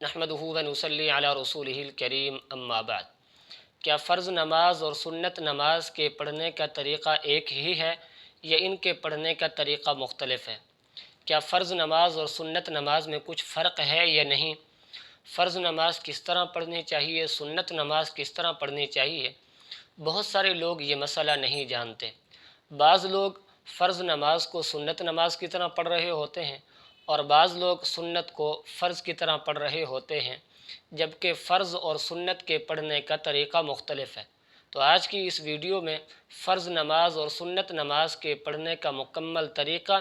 नहमदुहु व नुसल्ली अला रसूलिहिल करीम अम्मा बाद। क्या फ़र्ज़ नमाज और सुन्नत नमाज के पढ़ने का तरीक़ा एक ही है या इनके पढ़ने का तरीक़ा मुख्तलिफ है? क्या फ़र्ज़ नमाज और सुन्नत नमाज में कुछ फ़र्क है या नहीं? फ़र्ज़ नमाज किस तरह पढ़नी चाहिए, सुन्नत नमाज किस तरह पढ़नी चाहिए? बहुत सारे लोग ये मसला नहीं जानते। बाज़ लोग फ़र्ज़ नमाज को सुन्नत नमाज की तरह पढ़ रहे होते हैं और बाज़ लोग सुन्नत को फ़र्ज़ की तरह पढ़ रहे होते हैं, जबकि फ़र्ज़ और सुन्नत के पढ़ने का तरीक़ा मुख्तलिफ है। तो आज की इस वीडियो में फ़र्ज़ नमाज और सुन्नत नमाज के पढ़ने का मुकम्मल तरीक़ा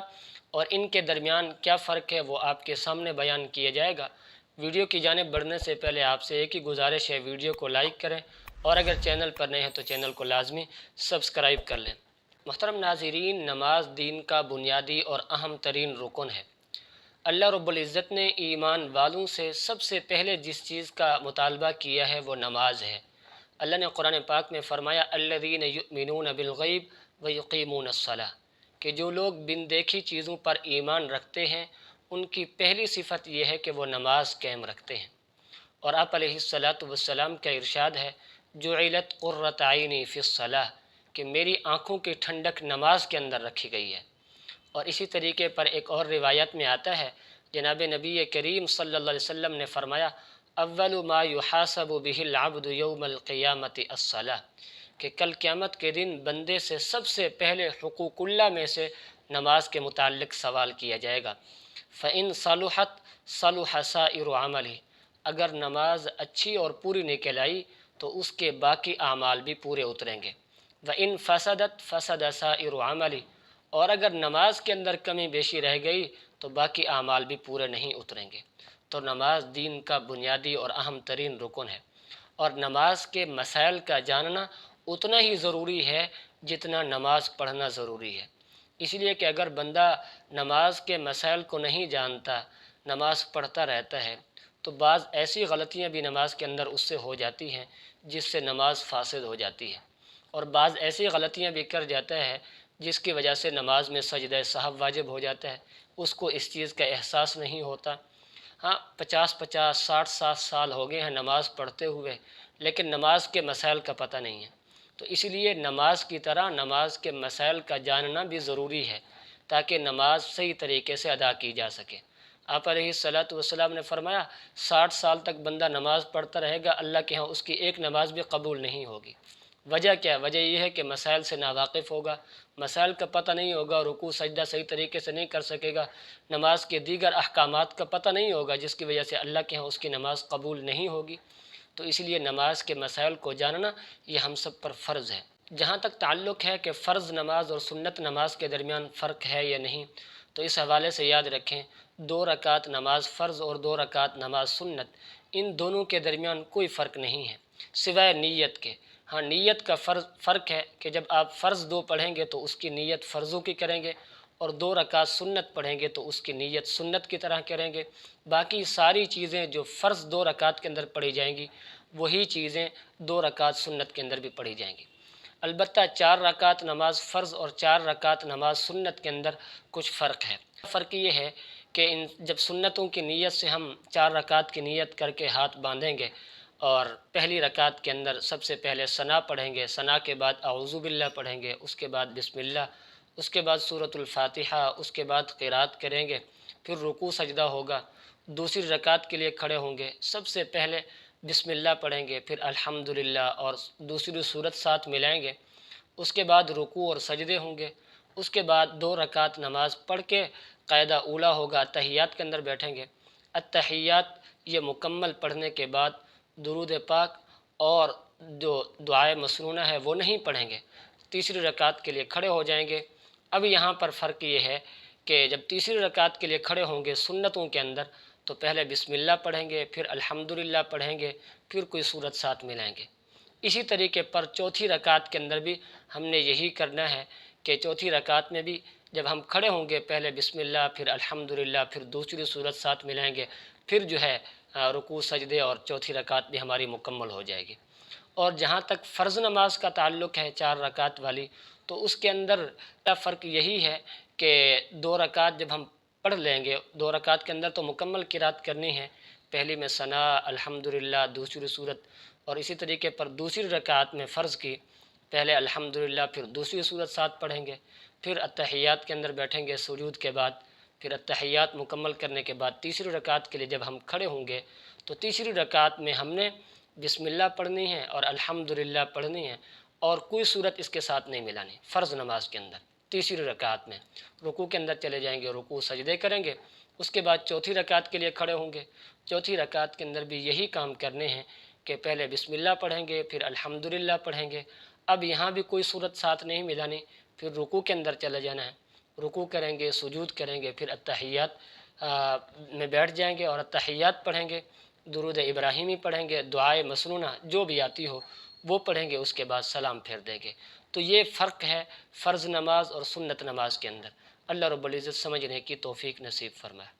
और इनके दरमियान क्या फ़र्क है वो आपके सामने बयान किया जाएगा। वीडियो की जानिब बढ़ने से पहले आपसे एक ही गुजारिश है, वीडियो को लाइक करें और अगर चैनल पर नए हैं तो चैनल को लाजमी सब्सक्राइब कर लें। मुहतरम नाज़रीन, नमाज दीन का बुनियादी और अहम तरीन रुकन है। अल्लाह रब्बुल इज़्ज़त ने ईमान वालों से सबसे पहले जिस चीज़ का मुतालबा किया है वो नमाज है। अल्लाह ने कुरान पाक में फ़रमाया अल्लज़ीन युमिनून बिल गैब व युक़ीमूनस्सलाह, कि जो लोग बिन देखी चीज़ों पर ईमान रखते हैं उनकी पहली सिफ़त यह है कि वो नमाज कायम रखते हैं। और आप अलैहिस्सलातु वस्सलाम का इरशाद है जुइलत क़ुर्रतु ऐनी फ़िस्सलाह, कि मेरी आँखों की ठंडक नमाज के अंदर रखी गई है। और इसी तरीके पर एक और रिवायत में आता है, जनाब नबी करीम सल्लल्लाहु अलैहि वसल्लम ने फ़रमाया अव्वलु मा युहासबु बिहिल अब्दु यौमल क़ियामति अस्सलाह, कि कल क़यामत के दिन बंदे से सबसे पहले हुकूकुल्लाह में से नमाज के मुताल्लिक़ सवाल किया जाएगा। फ़इन सलुहत सलुह साइरु अमली, अगर नमाज अच्छी और पूरी निकल आई तो उसके बाकी आमाल भी पूरे उतरेंगे। व इन फसदत फसद साइरु अमली, और अगर नमाज के अंदर कमी बेशी रह गई तो बाकी आमाल भी पूरे नहीं उतरेंगे। तो नमाज दीन का बुनियादी और अहम तरीन रुकन है और नमाज के मसाइल का जानना उतना ही ज़रूरी है जितना नमाज पढ़ना ज़रूरी है। इसलिए कि अगर बंदा नमाज के मसाइल को नहीं जानता, नमाज पढ़ता रहता है, तो बाज़ ऐसी गलतियाँ भी नमाज के अंदर उससे हो जाती हैं जिससे नमाज फासिद हो जाती है, और बाज़ ऐसी गलतियाँ भी कर जाता है जिसकी वजह से नमाज में सजदा सहव वाजिब हो जाता है। उसको इस चीज़ का एहसास नहीं होता। हाँ, 50-50 60-60 साल हो गए हैं नमाज पढ़ते हुए, लेकिन नमाज के मसाइल का पता नहीं है। तो इसलिए नमाज की तरह नमाज के मसाइल का जानना भी ज़रूरी है ताकि नमाज सही तरीके से अदा की जा सके। आप अलैहिस्सलातु वस्सलाम ने फ़रमाया 60 साल तक बंदा नमाज पढ़ता रहेगा, अल्लाह के यहाँ उसकी एक नमाज भी कबूल नहीं होगी। वजह क्या है? वजह यह है कि मसाइल से नावाकिफ़ होगा, मसाइल का पता नहीं होगा, रुकू सजदा सही तरीके से नहीं कर सकेगा, नमाज के दीगर अहकामात का पता नहीं होगा, जिसकी वजह से अल्लाह के यहाँ उसकी नमाज कबूल नहीं होगी। तो इसलिए नमाज के मसाइल को जानना ये हम सब पर फ़र्ज़ है। जहाँ तक ताल्लुक़ है कि फ़र्ज़ नमाज और सुन्नत नमाज के दरमियान फ़र्क है या नहीं, तो इस हवाले से याद रखें 2 रकात नमाज फ़र्ज़ और 2 रकात नमाज सुन्नत, इन दोनों के दरमियान कोई फ़र्क नहीं है सिवाय नीयत के। हाँ, नीयत का फ़र्क है कि जब आप फ़र्ज़ 2 पढ़ेंगे तो उसकी नीयत फ़र्ज़ों की करेंगे और 2 रकात सुन्नत पढ़ेंगे तो उसकी नीयत सुन्नत की तरह करेंगे। बाकी सारी चीज़ें जो फ़र्ज़ 2 रकात के अंदर पढ़ी जाएंगी वही चीज़ें 2 रकात सुन्नत के अंदर भी पढ़ी जाएंगी। अलबत्ता 4 रकात नमाज फ़र्ज़ और 4 रकात नमाज सुन्नत के अंदर कुछ फ़र्क है। फ़र्क ये है कि इन जब सुन्नतों की नीयत से हम 4 रकात की नीयत करके हाथ बांधेंगे और पहली रकात के अंदर सबसे पहले सना पढ़ेंगे, सना के बाद औज़ु बिल्लाह पढ़ेंगे, उसके बाद बिस्मिल्लाह, उसके बाद सूरतुल फ़ातिहा, उसके बाद क़िरात करेंगे, फिर रुकू सजदा होगा। दूसरी रकात के लिए खड़े होंगे, सबसे पहले बिस्मिल्लाह पढ़ेंगे, फिर अल्हम्दुलिल्लाह और दूसरी सूरत साथ मिलाएंगे, उसके बाद रुकू और सजदे होंगे। उसके बाद 2 रकात नमाज पढ़ के क़ायदा ऊला होगा, तहियात के अंदर बैठेंगे। अत्तहियात ये मुकम्मल पढ़ने के बाद दुरूद पाक और जो दुआए मसनूना है वो नहीं पढ़ेंगे, तीसरी रकात के लिए खड़े हो जाएंगे। अब यहाँ पर फ़र्क ये है कि जब तीसरी रकात के लिए खड़े होंगे सुन्नतों के अंदर, तो पहले बिस्मिल्लाह पढ़ेंगे, फिर अल्हम्दुलिल्लाह पढ़ेंगे, फिर कोई सूरत साथ मिलाएंगे। इसी तरीके पर चौथी रकात के अंदर भी हमने यही करना है कि चौथी रकात में भी जब हम खड़े होंगे पहले बिस्मिल्लाह, फिर अल्हम्दुलिल्लाह, फिर दूसरी सूरत साथ मिलाएंगे, फिर जो है रुकू सजदे और चौथी रकात भी हमारी मुकम्मल हो जाएगी। और जहाँ तक फ़र्ज़ नमाज का ताल्लुक़ है 4 रकात वाली, तो उसके अंदर का फ़र्क यही है कि 2 रकात जब हम पढ़ लेंगे, 2 रकात के अंदर तो मुकम्मल क़िरात करनी है, پہلی میں ثنا الحمدللہ، دوسری صورت، اور اسی طریقے پر دوسری رکعت میں فرض کی پہلے الحمدللہ، پھر دوسری صورت ساتھ پڑھیں گے، پھر التحیات کے اندر بیٹھیں گے سجود کے بعد، پھر التحیات مکمل کرنے کے بعد تیسری رکعت کے لیے جب ہم کھڑے ہوں گے تو تیسری رکعت میں ہم نے بسم اللہ پڑھنی ہے اور الحمدللہ پڑھنی ہے، اور کوئی صورت اس کے ساتھ نہیں ملانی فرض نماز کے اندر۔ تیسری رکعت میں رکوع کے اندر چلے جائیں گے، رکوع سجدے کریں گے، اس کے بعد چوتھی رکعت کے لیے کھڑے ہوں گے، چوتھی رکعت کے اندر بھی یہی کام کرنے ہیں کہ پہلے بسم اللہ پڑھیں گے، پھر الحمدللہ پڑھیں گے۔ اب یہاں بھی کوئی صورت ساتھ نہیں ملانی، پھر رکوع کے اندر چلے جانا ہے، رکوع کریں گے، سجود کریں گے، پھر التحیات میں بیٹھ جائیں گے اور التحیات پڑھیں گے، درود ابراہیمی پڑھیں گے، دعائے مسنونہ جو بھی آتی ہو وہ پڑھیں گے، اس کے بعد سلام پھیر دیں گے۔ تو یہ فرق ہے فرض نماز اور سنت نماز کے اندر۔ اللہ رب العزت سمجھنے کی توفیق نصیب فرمائے۔